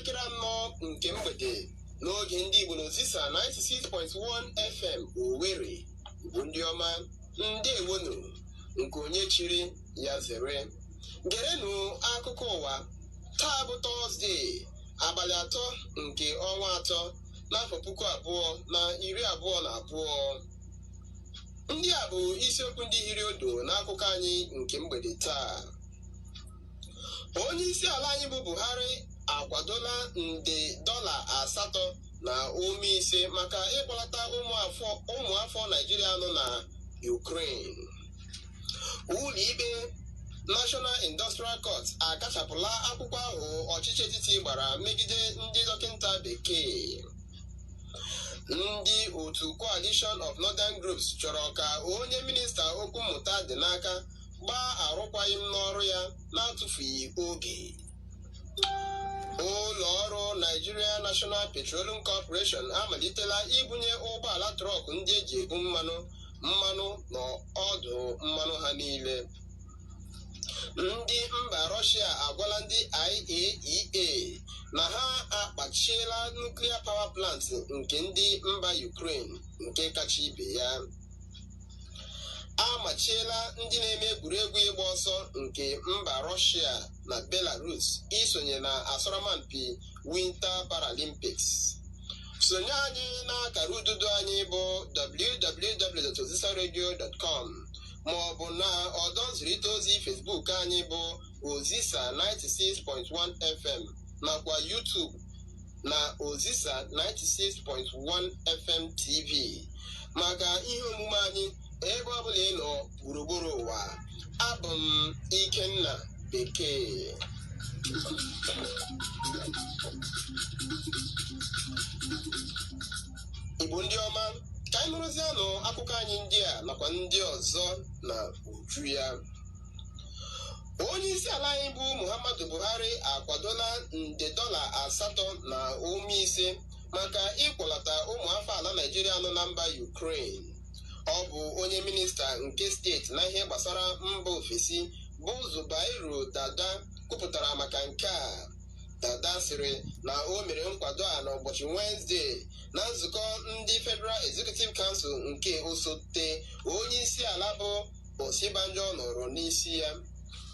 elekere 4 nke mgbede n'oge ndị Igbo n'Ozisa 96.1 FM Owerri. Igbo ndị ọma, ndewonu, nke onye chiri ya zere. Gerenụ akụkọ ụwa. Taa bụ Tọzdee, abalị 3 nke ọnwa 3 n'afọ 2022. Ndị a bụ isiokwu ndị hiri odo n'akụkọ anyị nke mgbede taa. Onye isi ala anyị bụ Buhari akwadola nde $8.5 maka ịkpọlata ụmụafọ Naịjirịa nọ na Ukraine. Ụlọikpe National Industrial Court akachapụla akwụkwọ ahụ ọchịchị etiti gbara megide ndị dọkịta bekee. Ndị otu Coalition of Northern Groups chọrọ ka onye minista okwu mmụta dị n'aka gbaa arụkwaghịm n'ọrụ ya na-atụfughị oge. Ụlọ ọrụ Nigeria National Petroleum Corporation amalitela ibunye ụgbọala trọk ndị eji ebu mmanụ n'ọdụ mmanụ ha niile. Ndị mba Russia agwala ndị IAEA na ha akpachiela nuclear power plant nke ndị mba Ukraine nke kacha ibe ya. Amachiela ndị na-eme egwuregwu ịgba ọsọ nke mba Russia na Belarus isonye na asọmpi Winter Paralympics. Sonye anyị n'akara ududo anyị bụ www.ozisaradio.com ma ọ bụ na ọdọ nzirịta ozi Facebook anyị bụ Ozisa 96.1 FM nakwa YouTube na Ozisa 96.1 FM TV maka ihe omume anyị ebe ọ bụla ị nọ gburugburu ụwa. Abụ m Ikenna Bekee. Igbo ndị ọma, ka anyị nụrụzianụ akụkọ anyị ndị a nakwa ndị ọzọ na uju ya. Onye isi ala anyị bụ Muhammadu Buhari akwadola nde $8.5 maka ịkpọlata ụmụafọ ala Naịjirịa nọ na mba Ukraine. Ọ bụ onye minista nke steeti na ihe gbasara mba ofesi bụ Zubairu Dada kwupụtara maka nke a. Dada sịrị na o mere nkwado a n'ụbọchị Wenezdee na nzukọ ndị Federal Executive Council nke osote onye isi ala bụ Osibanjo nọrọ n'isi ya.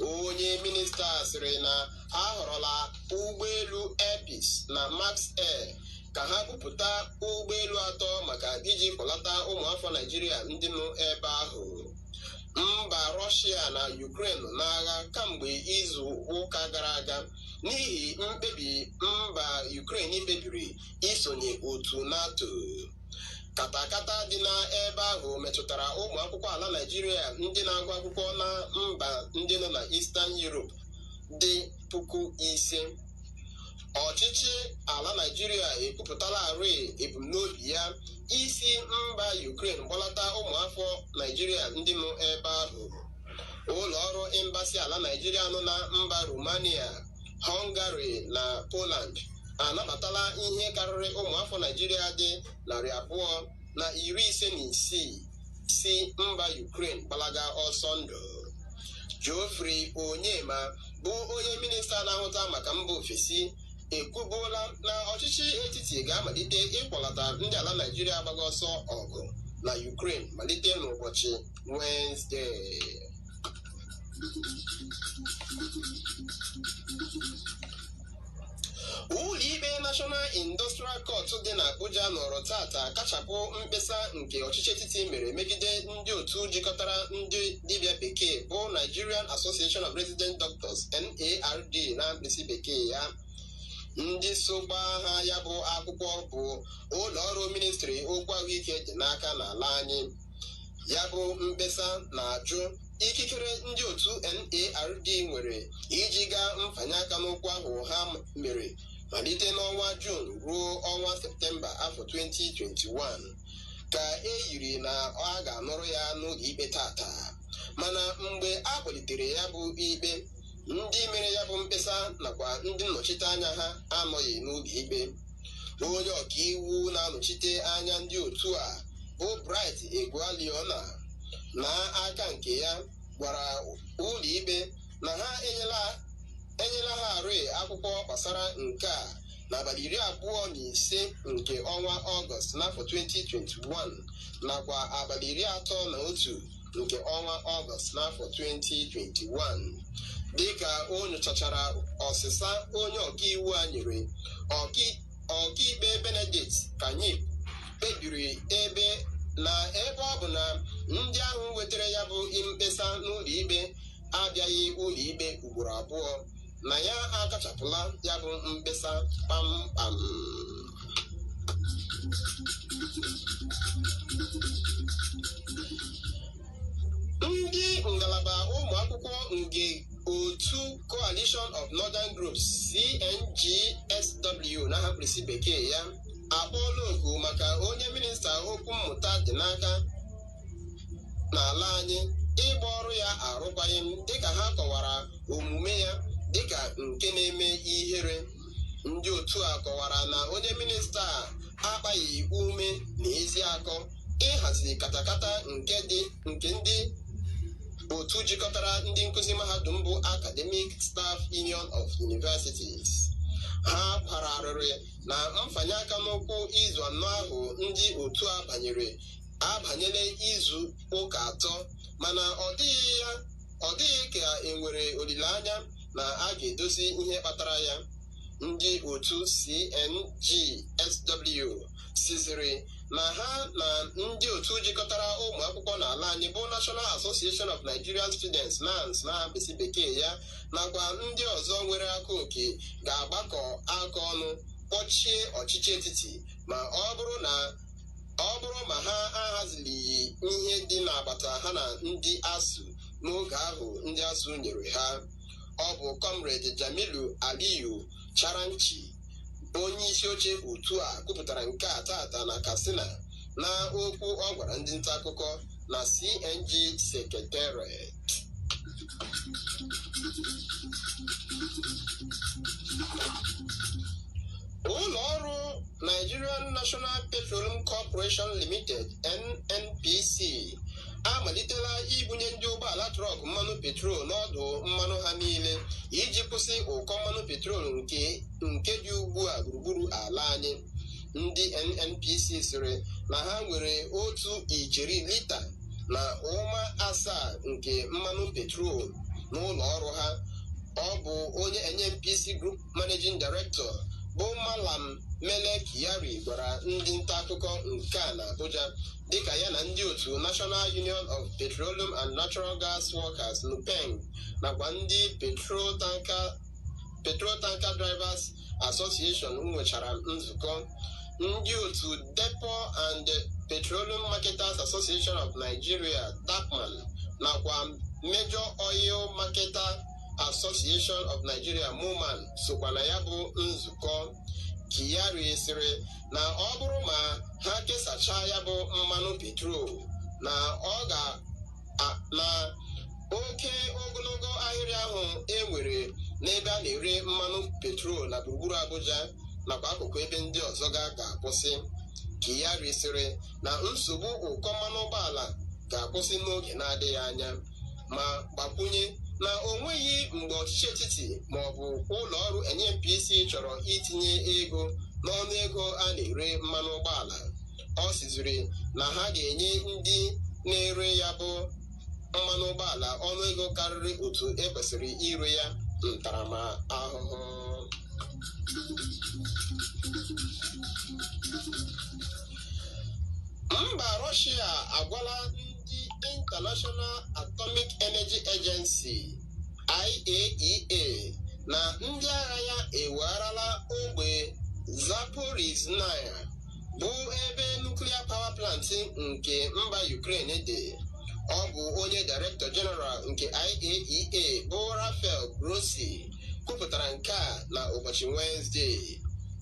Onye minista sịrị na a họrọla ụgbọelu Air Peace na Max Air ka ha bupụta ụgbọelu 3 maka iji kpọlata ụmụafọ Naịjirịa ndị nọ ebe ahụ. Mba Russia na Ukraine n'agha kamgbe izu ụka gara aga n'ihi mkpebi mba Ukraine kpebiri isonye otu NATO. Katakata dị n'ebe ahụ metụtara ụmụ akwụkwọ ala Naịjirịa ndị na-agụ akwụkwọ na mba ndị nọ na Eastern Europe dị 5,000. Ọchịchị ala Naịjirịa ekwupụtala ebumnobi ya isi mba Ukraine gbalata ụmụafọ Naịjirịa ndị nọ ebe ahụ. Ụlọ ọrụ embasi ala Naịjirịa nọ na mba Romania, Hungary na Poland anabatala ihe karịrị ụmụafọ Naịjirịa dị 256 si mba Ukraine gbalaga ọsọ ndụ. Geoffrey Onyema bụ onye minista na-ahụta maka mba ofesi ekwubuola na ọchịchị etiti ga-amalite ịkpọlata ndị ala Naịjirịa gbaga ọsọ ọgụ na Ukraine malite n'ụbọchị Wenezdee. Ụlọikpe National Industrial Court dị n'Abuja nọrọ tata kachapụ mkpesa nke ọchịchị etiti mere megide ndị otu jikọtara ndị dibịa bekee bụ Nigerian Association of Resident Doctors NARD na mkpịsị bekee ya. Ndị so gbaa ha ya bụ akwụkwọ bụ ụlọ ọrụ ministri okwu ahụike dị n'aka n'ala anyị. Ya bụ mkpesa na-ajụ ikikere ndị otu NARD nwere iji gaa mfanye aka n'okwu ahụ ha mere malite n'ọnwa Juun ruo ọnwa Septemba afọ 2021 ka e yiri na a ga-anụrụ ya n'oge ikpe tata. Mana mgbe a kpọlitere ya bụ ikpe, ndị mere ya bụ mkpesa nakwa ndị nnọchite anya ha anọghị n'oge ikpe. Onye ọkaiwu na-anọchite anya ndị otu a bụ Bright Egwualiona na aka nke ya gwara ụlọikpe na ha enyela ha akwụkwọ gbasara nke a n'abalị 25 nke ọnwa Ọgọst n'afọ 2021 nakwa abalị 31 nke ọnwa Ọgọst n'afọ 2021. Dịka o nyochachara ọsịsa onye ọkaiwu a nyere, ọkaikpe Benedict Kanyip kpebiri ebe ọ bụ na ndị ahụ wetara ya bụ mkpesa n'ụlọ ikpe abịaghị ụlọ ikpe ugboro abụọ, na ya akachapụla ya bụ mkpesa kpamkpam. Ndị ngalaba ụmụ akwụkwọ nke otu Coalition of Northern Groups CNGSW n'aha mkpirisi bekee ya akpọọla oku maka onye minista okwu mmụta dị n'aka n'ala anyị ịgba ọrụ ya arụkwaghịm, dịka ha kọwara omume ya dịka nke na-eme ihere. Ndị otu a kọwara na onye minista akpaghị ume n'ezi akọ ịhazi katakata nke ndị otu jikọtara ndị nkụzi mahadum bụ Academic Staff Union of Universities. Ha kwararịrị na mfanye aka n'ụkwụ izu anọ ahụ ndị otu a abanyela izu ụka 3, mana ọ dịghị ka enwere olileanya na a ga-edozi ihe kpatara ya. Ndị otu CNGSW siziri na ha na ndị otu jikọtara ụmụ akwụkwọ n'ala anyị bụ National Association of Nigerian Students NANS n'aha mkpirisi bekee ya nakwa ndị ọzọ nwere aka oke ga-agbakọ aka ọnụ kpọchie ọchịchị etiti ma ọ bụrụ ma ha ahazilighi ihe dị n'agbata ha na ndị ASUU n'oge ahụ ndị ASUU nyere ha. Ọ bụ Comrade Jamilu Aliyu Charanchi, onye isi oche otu a, kwupụtara nke a tata na Katsina na okwu ọ gwara ndị nta akụkọ na CNG Secretariat. Ụlọ ọrụ Nigerian National Petroleum Corporation Limited NNPC amalitela ibunye ndị ụgbọala trọk mmanụ petrol n'ọdụ mmanụ ha niile iji kwụsị ụkọ mmanụ petrol nke dị ugbu a gburugburu ala anyị. Ndị NNPC sịrị na ha nwere 1 ijeri lita na ụma 7 nke mmanụ petrol n'ụlọ ọrụ ha. Ọ bụ onye NNPC Group Managing Director bụ Malam Mele Kyari gwara ndị nta akụkọ nke a na Abuja, dịka ya na ndị otu National Union of Petroleum and Natural Gas Workers NUPENG nakwa ndị Petrol Tanker Drivers Association nwechara nzukọ. Ndị otu Depot and Petroleum Marketers Association of Nigeria DAPMAN nakwa Major Oil Marketer Association of Nigeria MOMAN sokwa na ya bụ nzukọ. Kyari sịrị na ọ bụrụ ma ha kesachaa ya bụ mmanụ petrol na oke ogologo ahịrị ahụ enwere n'ebe a na-ere mmanụ petrol na gburugburu Abuja nakwa akụkụ ebe ndị ọzọ ga-akwụsị. Kyari sịrị na nsogbu ụkọ mmanụ ụgbọala ga-akwụsị n'oge na-adịghị anya, ma gbakwunye na o nweghị mgbe ọchịchị etiti ma ọ bụ ụlọ ọrụ NNPC chọrọ itinye ego n'ọnụ ego a na-ere mmanụ ụgbọala. Ọ sịziri na ha ga-enye ndị na-ere ya bụ mmanụ ụgbọala ọnụ ego karịrị otu ekwesịrị ire ya ntaramahụhụ. Mba Russia agwala ndị International Atomic Energy Agency IAEA na ndị agha ya ewegharala ogbe Zaporizhzhia bụ ebe nuclear power plant nke mba Ukraine dị. Ọ bụ onye Director General nke IAEA bụ Rafael Grossi kwupụtara nke a na ụbọchị Wednesday.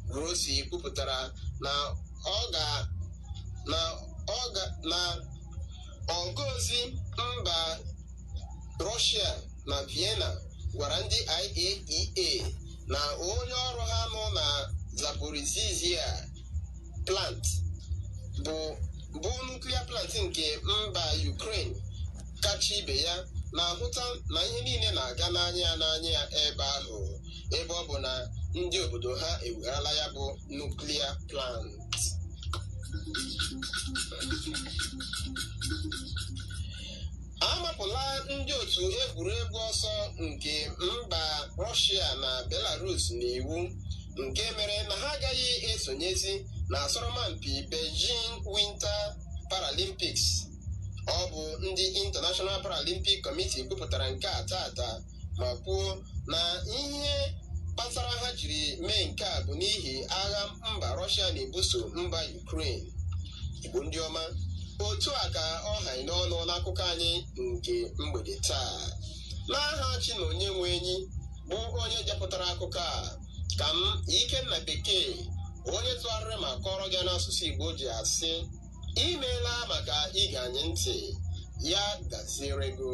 Grossi kwupụtara na ọgọzi mba Russia na Vienna gwara ndị IAEA na onye ọrụ ha nọ na Zaporizhzhia plant bụ nuclear plant nke mba Ukraine kacha ibe ya na-ahụta na ihe niile na-aga n'anya ya ebe ahụ, ebe ọ bụ na ndị obodo ha ewegharala ya bụ nuklia plant. Amapụla ndị otu egwuregwu ọsọ nke mba Russia na Belarus n'iwu nke mere na ha agaghị esonyezi na asọmpi Beijing Winter Paralympics. Ọ bụ ndị International Paralympic Committee kwupụtara nke a tata ma kwuo na ihe kpatara ha jiri mee nke a bụ n'ihi agha mba Russia na-ebuso mba Ukraine. Igbo ndị ọma, otu a ka ọ haị n'ọnụ n'akụkọ anyị nke mgbede taa. N'aha Chinonye nwe enyi bụ onye depụtara akụkọ a, ka m Ikenna Bekee onye tụgharịrị ma kọrọ gị n'asụsụ Igbo ji asị imeela maka ige anyị ntị, ya gaziere go.